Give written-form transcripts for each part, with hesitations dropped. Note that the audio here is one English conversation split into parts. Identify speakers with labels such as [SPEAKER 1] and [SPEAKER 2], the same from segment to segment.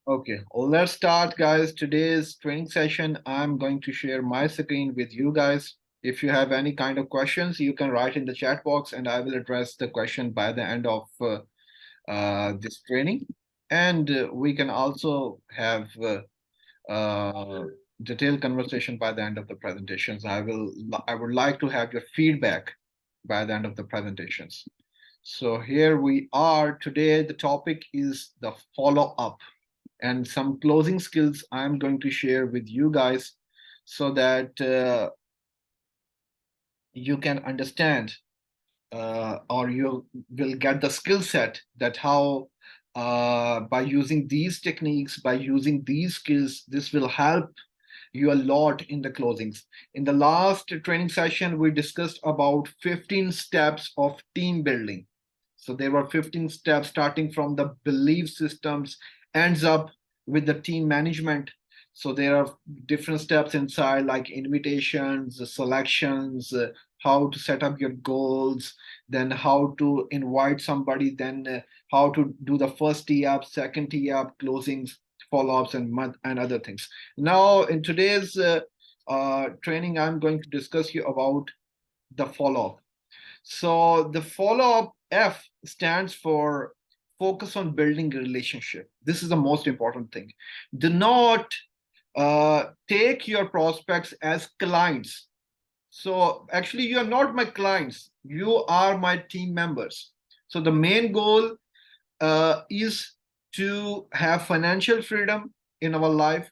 [SPEAKER 1] Okay, well, let's start, guys. Today's training session, I'm going to share my screen with you guys. If you have any kind of questions, you can write in the chat box and I will address the question by the end of this training. And we can also have detailed conversation by the end of the presentations. I would like to have your feedback by the end of the presentations. So here we are today. The topic is the follow up and some closing skills I'm going to share with you guys so that you can understand or you will get the skill set that how by using these techniques, by using these skills, this will help you a lot in the closings. In the last training session, we discussed about 15 steps of team building. So there were 15 steps starting from the belief systems, ends up with the team management. So there are different steps inside, like invitations, selections, how to set up your goals, then how to invite somebody, then how to do the first tee up, second tee up, closings, follow-ups, and month and other things. Now, in today's training, I'm going to discuss you about the follow-up. So the follow-up F stands for focus on building a relationship. This is the most important thing. Do not take your prospects as clients. So actually, you are not my clients. You are my team members. So the main goal is to have financial freedom in our life,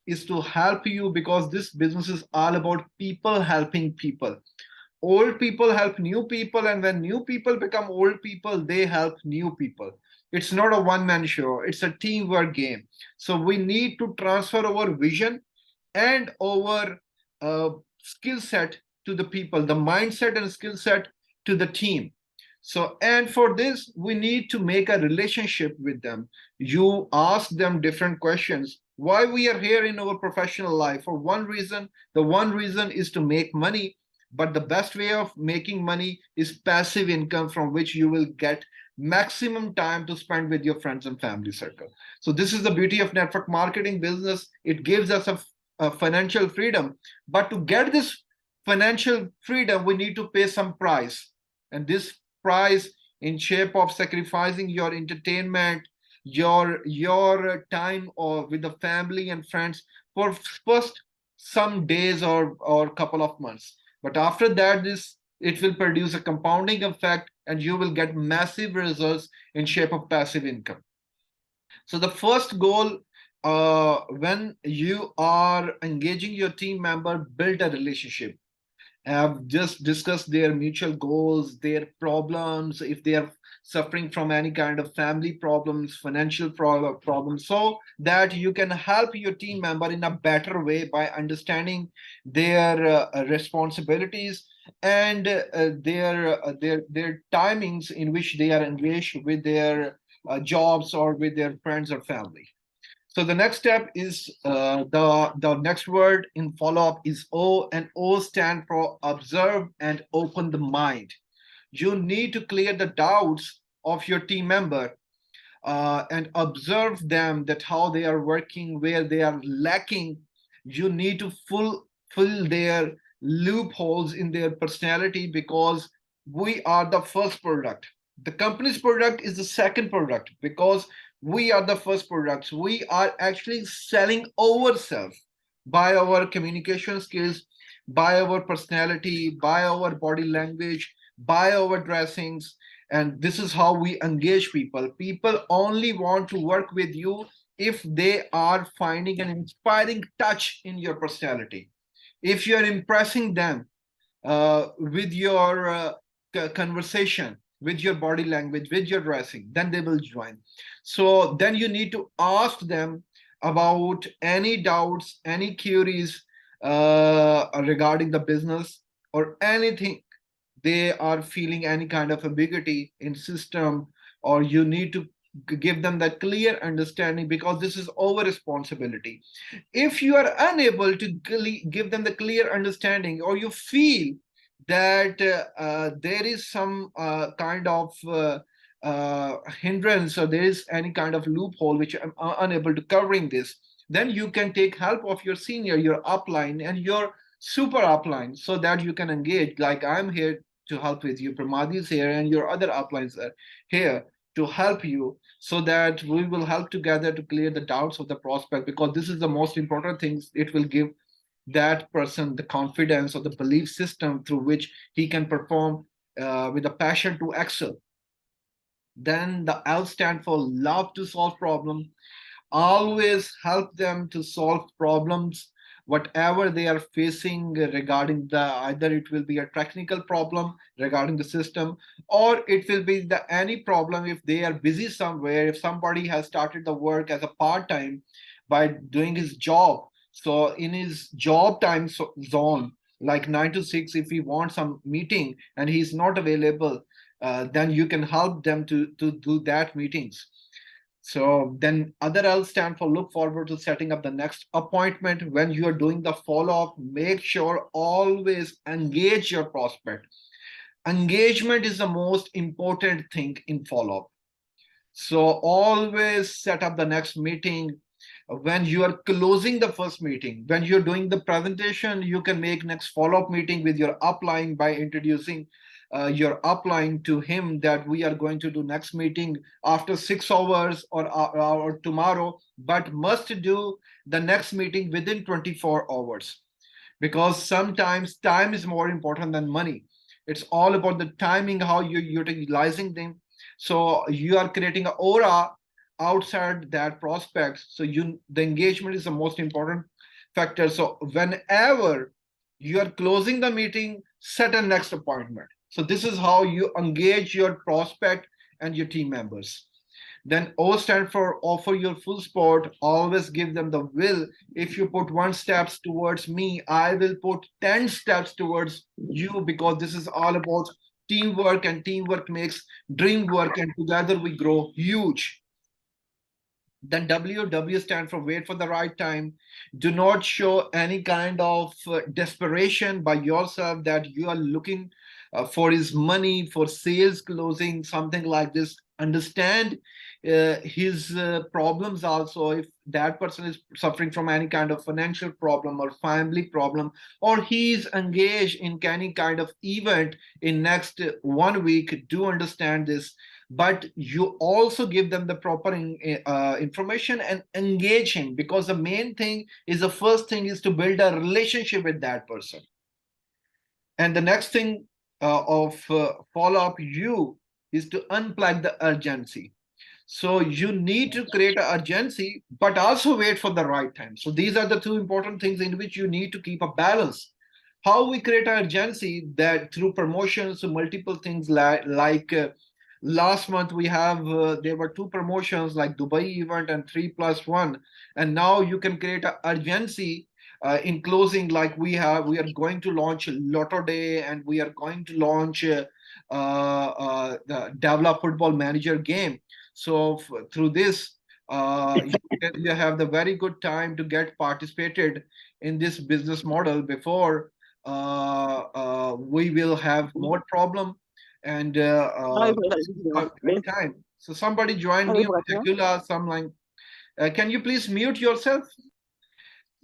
[SPEAKER 1] is to help you because this business is all about people helping people. Old people help new people, and when new people become old people, they help new people. It's not a one man show, it's a teamwork game. So we need to transfer our vision and our skill set to the people, the mindset and skill set to the team. So, and for this, we need to make a relationship with them. You ask them different questions. Why we are here in our professional life? For one reason, the one reason is to make money. But the best way of making money is passive income from which you will get maximum time to spend with your friends and family circle. So this is the beauty of network marketing business. It gives us a financial freedom. But to get this financial freedom, we need to pay some price. And this price in shape of sacrificing your entertainment, your time or with the family and friends for first some days or couple of months. But after that, this it will produce a compounding effect and you will get massive results in shape of passive income. So the first goal when you are engaging your team member, build a relationship, have just discussed their mutual goals, their problems, if they are suffering from any kind of family problems, financial problems, so that you can help your team member in a better way by understanding their responsibilities and their timings in which they are engaged with their jobs or with their friends or family. So the next step is the next word in follow up is O, and O stand for observe and open the mind. You need to clear the doubts of your team member and observe them, that how they are working, where they are lacking. You need to fill their loopholes in their personality, because we are the first product. The company's product is the second product, because we are the first products. We are actually selling ourselves by our communication skills, by our personality, by our body language, by our dressings. And this is how we engage people. People only want to work with you if they are finding an inspiring touch in your personality. If you're impressing them with your conversation, with your body language, with your dressing, then they will join. So then you need to ask them about any doubts, any queries regarding the business or anything they are feeling any kind of ambiguity in system, or you need to give them that clear understanding, because this is our responsibility. If you are unable to give them the clear understanding, or you feel that there is some kind of hindrance, or there is any kind of loophole which I'm unable to covering this, then you can take help of your senior, your upline, and your super upline, so that you can engage. Like, I'm here to help with you, Pramadi is here, and your other uplines are here to help you, so that we will help together to clear the doubts of the prospect, because this is the most important thing. It will give that person the confidence or the belief system through which he can perform with a passion to excel. Then the L stand for love to solve problem. Always help them to solve problems, whatever they are facing regarding the, either it will be a technical problem regarding the system, or it will be the any problem if they are busy somewhere, if somebody has started the work as a part-time by doing his job. So in his job time zone, like 9 to 6, if he wants some meeting and he's not available, then you can help them to do that meetings. So then other L stand for look forward to setting up the next appointment. When you are doing the follow-up, make sure always engage your prospect. Engagement is the most important thing in follow-up. So always set up the next meeting. When you are closing the first meeting, when you're doing the presentation, you can make next follow-up meeting with your upline by introducing your upline to him that we are going to do next meeting after 6 hours or tomorrow, but must do the next meeting within 24 hours, because sometimes time is more important than money. It's all about the timing, how you're utilizing them. So you are creating an aura outside that prospect. So the engagement is the most important factor. So whenever you are closing the meeting, set a next appointment. So this is how you engage your prospect and your team members. Then O stand for offer your full support. Always give them the will. If you put 1 steps towards me, I will put 10 steps towards you, because this is all about teamwork, and teamwork makes dream work, and together we grow huge. Then WW stand for wait for the right time. Do not show any kind of desperation by yourself that you are looking for his money, for sales closing, something like this. Understand his problems also. If that person is suffering from any kind of financial problem or family problem, or he's engaged in any kind of event in next 1 week, do understand this, but you also give them the proper information and engage him, because the main thing is, the first thing is to build a relationship with that person. And the next thing of follow-up you is to unplug the urgency. So you need to create an urgency, but also wait for the right time. So these are the two important things in which you need to keep a balance. How we create urgency, that through promotions, so multiple things like last month we have there were 2 promotions like Dubai event and 3+1, and now you can create an urgency in closing. Like we are going to launch Lotto Day, and we are going to launch the Develop Football Manager game. So through this, you have the very good time to get participated in this business model before we will have more problem, and time. So somebody join me on Agula, some like, can you please mute yourself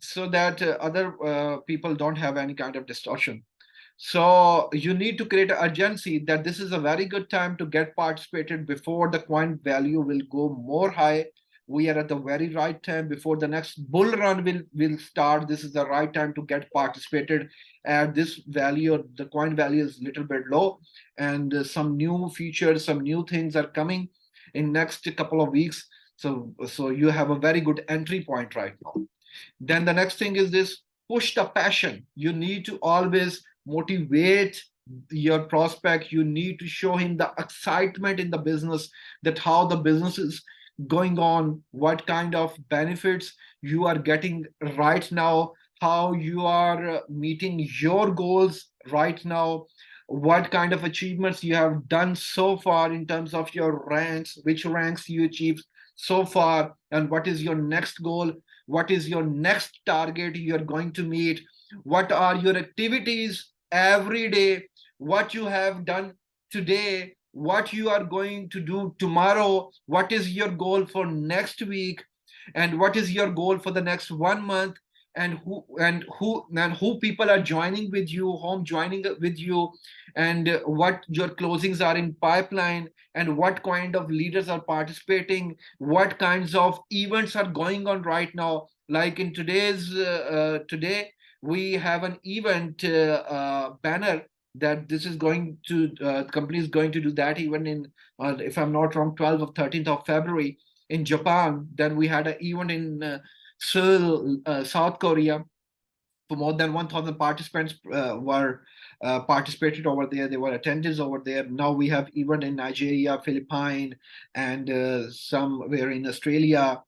[SPEAKER 1] so that other people don't have any kind of distortion. So you need to create an urgency that this is a very good time to get participated before the coin value will go more high. We are at the very right time before the next bull run will start. This is the right time to get participated. At this value, the coin value is a little bit low, and some new features, some new things are coming in next couple of weeks. So you have a very good entry point right now. Then the next thing is this: push the passion. You need to always motivate your prospect. You need to show him the excitement in the business, that how the business is going on, what kind of benefits you are getting right now, how you are meeting your goals right now, what kind of achievements you have done so far in terms of your ranks, which ranks you achieved so far, and what is your next goal, what is your next target you're going to meet, what are your activities every day, what you have done today, what you are going to do tomorrow, what is your goal for next week, and what is your goal for the next 1 month, and who people are joining with you, home joining with you, and what your closings are in pipeline, and what kind of leaders are participating, what kinds of events are going on right now. Like in today we have an event banner that this is going to the company is going to do that even in if I'm not wrong, 12th or 13th of February in Japan. Then we had an event in Seoul, South Korea, for more than 1,000 participants were participated over there. They were attendees over there. Now we have event in Nigeria, Philippines, and somewhere in Australia,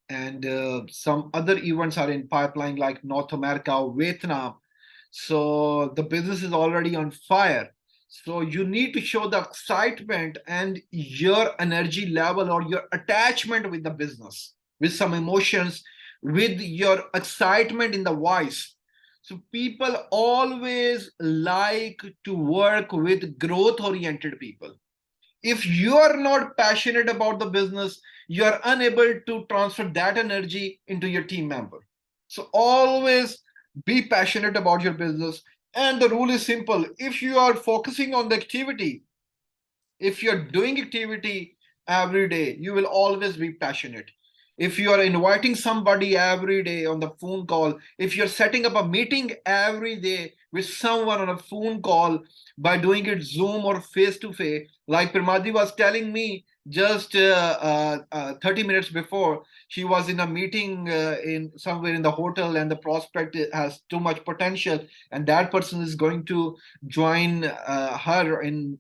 [SPEAKER 1] and some other events are in pipeline like North America, Vietnam. So the business is already on fire. So you need to show the excitement and your energy level or your attachment with the business, with some emotions, with your excitement in the voice. So people always like to work with growth oriented people. If you are not passionate about the business, you are unable to transfer that energy into your team member. So always be passionate about your business. And the rule is simple: if you are focusing on the activity, if you're doing activity every day, you will always be passionate. If you are inviting somebody every day on the phone call, if you're setting up a meeting every day with someone on a phone call by doing it Zoom or face to face, like Pramadi was telling me just 30 minutes before, she was in a meeting in somewhere in the hotel, and the prospect has too much potential, and that person is going to join her in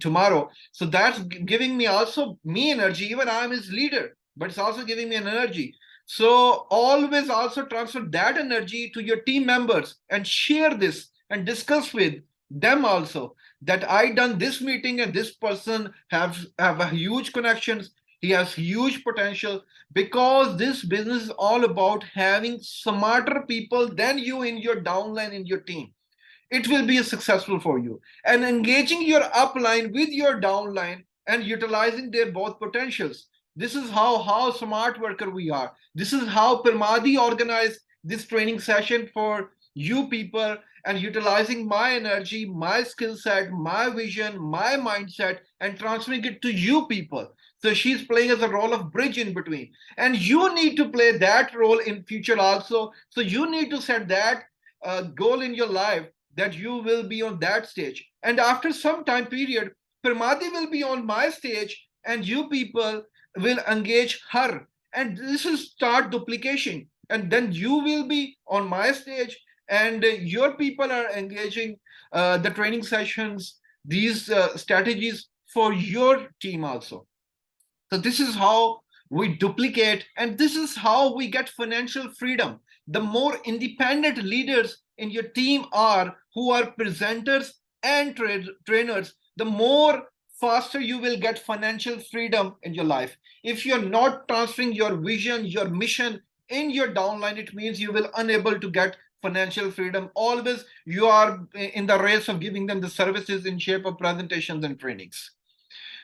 [SPEAKER 1] tomorrow. So that's giving me also me energy. Even I'm his leader, but it's also giving me an energy. So always also transfer that energy to your team members and share this and discuss with them also that I done this meeting and this person have a huge connections. He has huge potential, because this business is all about having smarter people than you in your downline in your team. It will be successful for you. And engaging your upline with your downline and utilizing their both potentials. This is how smart worker we are. This is how Permadi organized this training session for you people, and utilizing my energy, my skill set, my vision, my mindset, and transferring it to you people. So she's playing as a role of bridge in between. And you need to play that role in future also. So you need to set that goal in your life, that you will be on that stage. And after some time period, Pramadi will be on my stage, and you people will engage her. And this is start duplication. And then you will be on my stage, and your people are engaging the training sessions, these strategies for your team also. So this is how we duplicate, and this is how we get financial freedom. The more independent leaders in your team are, who are presenters and trainers, the more faster you will get financial freedom in your life. If you're not transferring your vision, your mission in your downline, it means you will unable to get financial freedom. Always you are in the race of giving them the services in shape of presentations and trainings.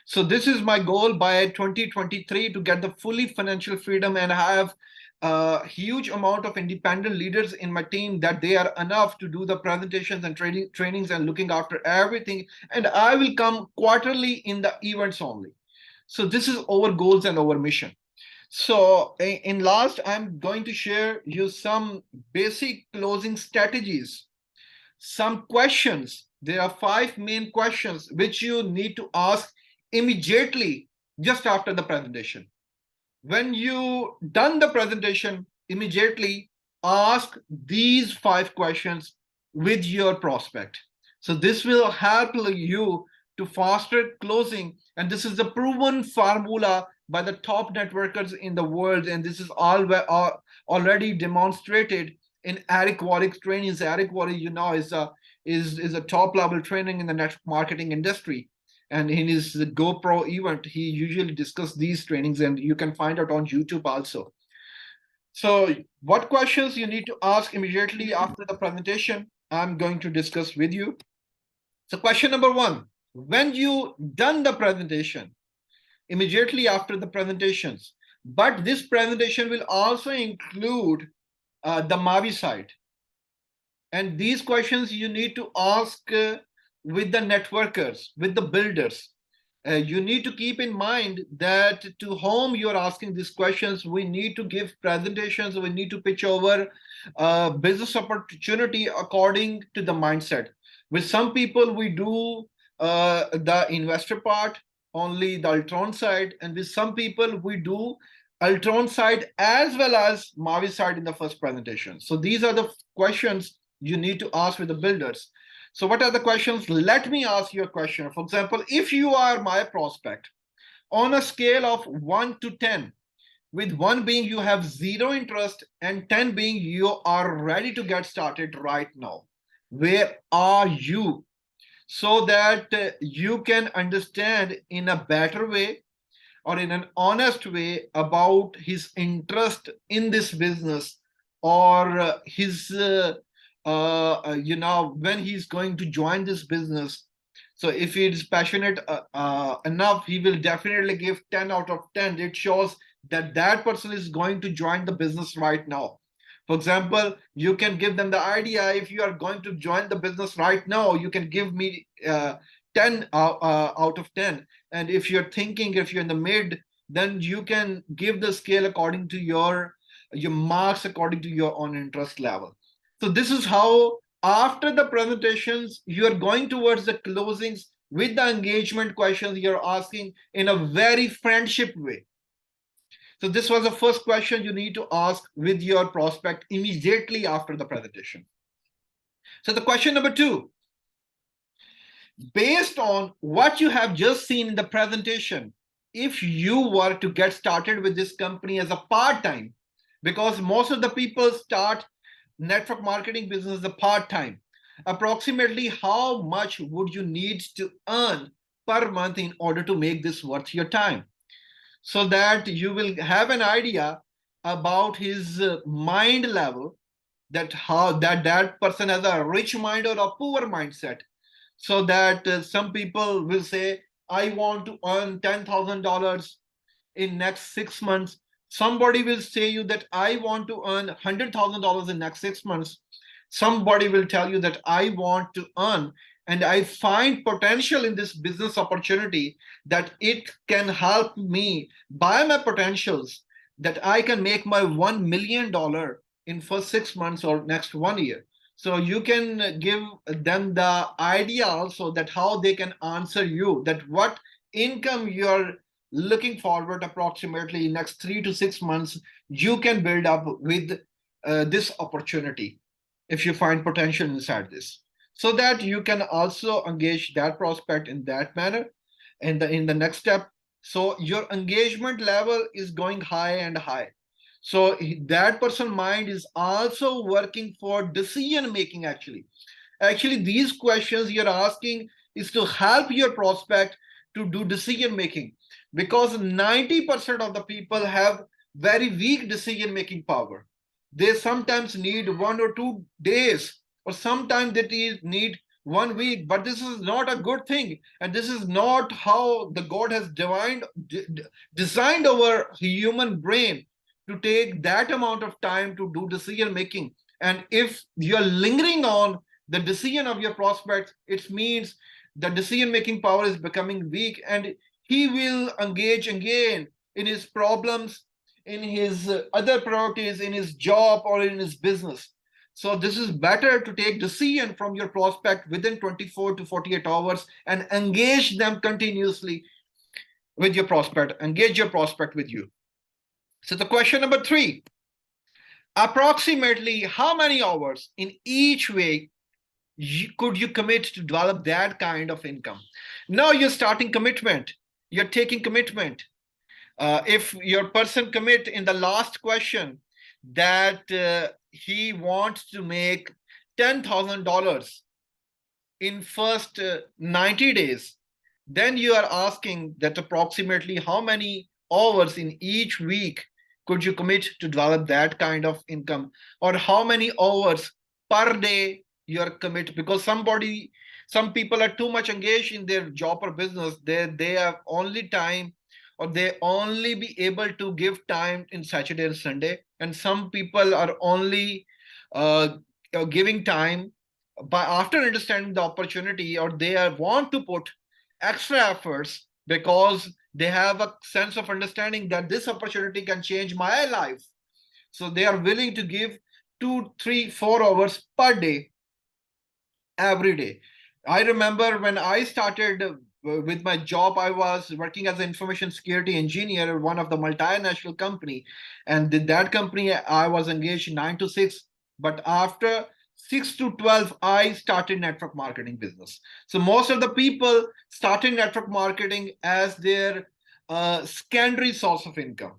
[SPEAKER 1] So this is my goal by 2023, to get the fully financial freedom and have a huge amount of independent leaders in my team, that they are enough to do the presentations and trainings and looking after everything. And I will come quarterly in the events only. So this is our goals and our mission. So in last, I'm going to share you some basic closing strategies, some questions. There are 5 main questions which you need to ask immediately just after the presentation. When you done the presentation, immediately ask these 5 questions with your prospect. So this will help you to faster closing, and this is the proven formula by the top networkers in the world, and this is already demonstrated in Eric Warwick's trainings. Eric Warwick, is a top level training in the network marketing industry, and in his GoPro event, he usually discuss these trainings, and you can find out on YouTube also. So what questions you need to ask immediately after the presentation, I'm going to discuss with you. So question number 1, when you done the presentation, immediately after the presentations, but this presentation will also include the Mavi side. And these questions you need to ask with the networkers, with the builders. You need to keep in mind that to whom you're asking these questions, we need to give presentations, we need to pitch over business opportunity according to the mindset. With some people, we do the investor part, only the Altron side, and with some people, we do Altron side as well as Mavi side in the first presentation. So these are the questions you need to ask with the builders. So what are the questions? Let me ask you a question. For example, if you are my prospect, on a scale of 1 to 10, with 1 being you have zero interest and 10 being you are ready to get started right now, where are you? So that you can understand in a better way or in an honest way about his interest in this business, or his when he's going to join this business. So if he's passionate enough, he will definitely give 10 out of 10. It shows that that person is going to join the business right now. For example, you can give them the idea, if you are going to join the business right now, you can give me 10 out of 10. And if you're thinking, if you're in the mid, then you can give the scale according to your marks, according to your own interest level. So this is how, after the presentations, you're going towards the closings with the engagement questions you're asking in a very friendship way. So this was the first question you need to ask with your prospect immediately after the presentation. So the question number 2, based on what you have just seen in the presentation, if you were to get started with this company as a part-time, because most of the people start network marketing business as a part-time, approximately how much would you need to earn per month in order to make this worth your time? So that you will have an idea about his mind level, that how that person has a rich mind or a poor mindset. So that some people will say, I want to earn $10,000 in next 6 months. Somebody will say you that I want to earn $100,000 in next 6 months. Somebody will tell you that I want to earn, and I find potential in this business opportunity, that it can help me by my potentials, that I can make my $1 million in first 6 months or next 1 year. So you can give them the idea also that how they can answer you, that what income you're looking forward approximately next 3 to 6 months you can build up with this opportunity, if you find potential inside this, so that you can also engage that prospect in that manner. And in the next step, so your engagement level is going high and high. So that person mind is also working for decision making. Actually these questions you're asking is to help your prospect to do decision making, because 90% of the people have very weak decision making power. They sometimes need 1 or 2 days, or sometimes they need 1 week, but this is not a good thing, and this is not how the God has designed our human brain to take that amount of time to do decision making. And if you're lingering on the decision of your prospects, it means the decision making power is becoming weak, and he will engage again in his problems, in his other priorities, in his job or in his business. So this is better to take decision from your prospect within 24 to 48 hours and engage them continuously with your prospect, engage your prospect with you. So the question number 3, approximately how many hours in each week could you commit to develop that kind of income? Now you're starting commitment, you're taking commitment. If your person commit in the last question that he wants to make $10,000 in first 90 days, then you are asking that approximately how many hours in each week could you commit to develop that kind of income, or how many hours per day you're commit, because somebody Some people are too much engaged in their job or business. They have only time, or they only be able to give time in Saturday and Sunday. And some people are only uh, giving time by after understanding the opportunity, or they are, want to put extra efforts because they have a sense of understanding that this opportunity can change my life. So they are willing to give 2, 3, 4 hours per day, every day. I remember when I started with my job, I was working as an information security engineer at one of the multinational company, and in that company I was engaged 9 to 6. But after 6 to 12, I started network marketing business. So most of the people started network marketing as their secondary source of income.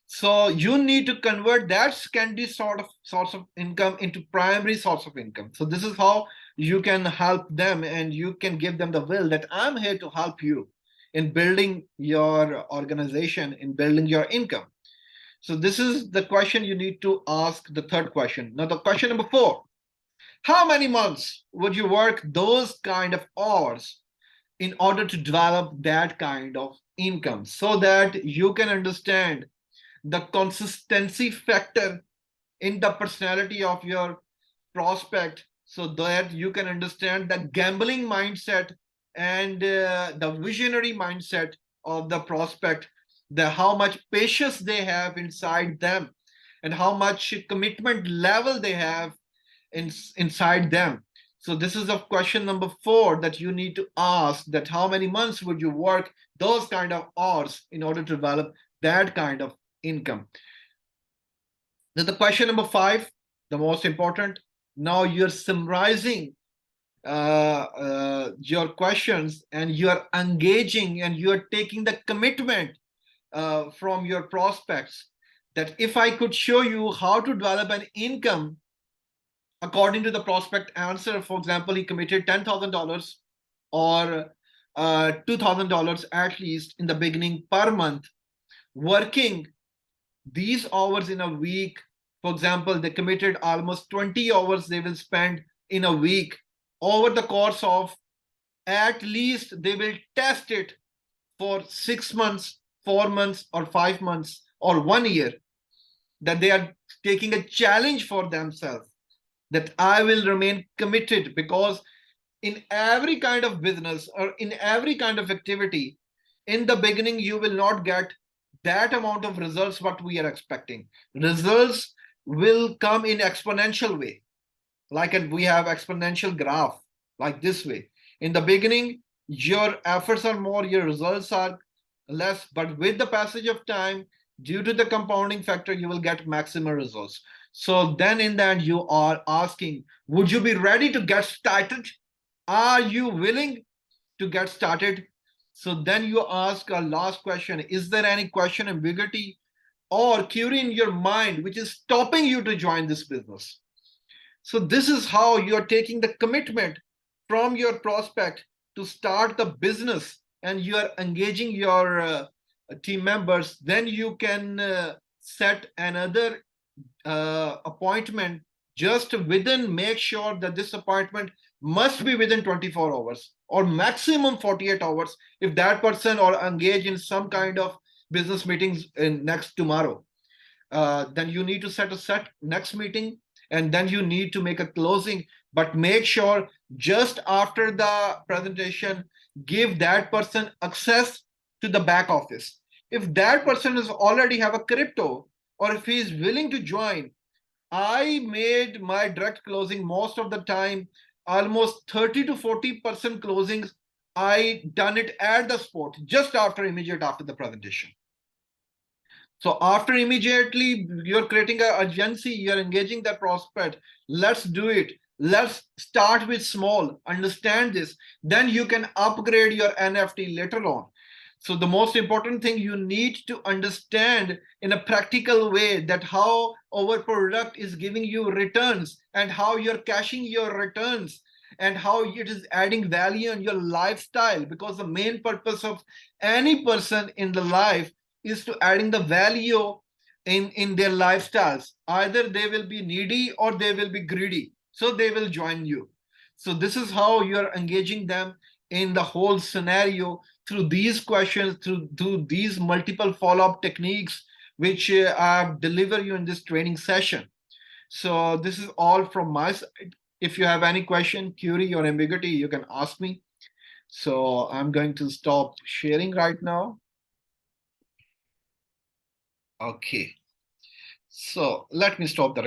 [SPEAKER 1] So you need to convert that secondary sort of source of income into primary source of income. So this is how you can help them, and you can give them the will that I'm here to help you in building your organization, in building your income. So this is the question you need to ask, the third question. Now the question number 4, how many months would you work those kind of hours in order to develop that kind of income, so that you can understand the consistency factor in the personality of your prospect, so that you can understand the gambling mindset and the visionary mindset of the prospect, the how much patience they have inside them, and how much commitment level they have inside them. So this is a question number 4 that you need to ask, that how many months would you work those kind of hours in order to develop that kind of income. Then the question number 5, the most important. Now you're summarizing your questions, and you're engaging, and you're taking the commitment from your prospects, that if I could show you how to develop an income according to the prospect answer, for example, he committed $10,000 or $2,000 at least in the beginning per month, working these hours in a week. For example, they committed almost 20 hours they will spend in a week. Over the course of, at least they will test it for 6 months, 4 months, or 5 months, or 1 year, that they are taking a challenge for themselves, that I will remain committed. Because in every kind of business or in every kind of activity, in the beginning you will not get that amount of results what we are expecting. Results will come in exponential way, like, and we have exponential graph like this way. In the beginning your efforts are more, your results are less, but with the passage of time, due to the compounding factor, you will get maximum results. So then in the end you are asking, would you be ready to get started? Are you willing to get started? So then you ask a last question, is there any question, ambiguity, or query in your mind which is stopping you to join this business? So this is how you're taking the commitment from your prospect to start the business, and you are engaging your team members. Then you can set another appointment just within, make sure that this appointment must be within 24 hours or maximum 48 hours if that person or engage in some kind of business meetings in next tomorrow. Then you need to set a set next meeting, and then you need to make a closing. But make sure just after the presentation, give that person access to the back office. If that person is already have a crypto, or if he is willing to join, I made my direct closing most of the time, almost 30 to 40% closings. I done it at the spot, just after, immediate after the presentation. So after immediately you're creating an urgency, you're engaging that prospect. Let's do it. Let's start with small, understand this. Then you can upgrade your NFT later on. So the most important thing, you need to understand in a practical way that how our product is giving you returns, and how you're cashing your returns, and how it is adding value in your lifestyle. Because the main purpose of any person in the life is to adding the value in their lifestyles. Either they will be needy or they will be greedy, so they will join you. So this is how you're engaging them in the whole scenario through these questions, through these multiple follow-up techniques, which I've delivered you in this training session. So this is all from my side. If you have any question, query, or ambiguity, you can ask me. So I'm going to stop sharing right now. Okay. So let me stop the recording.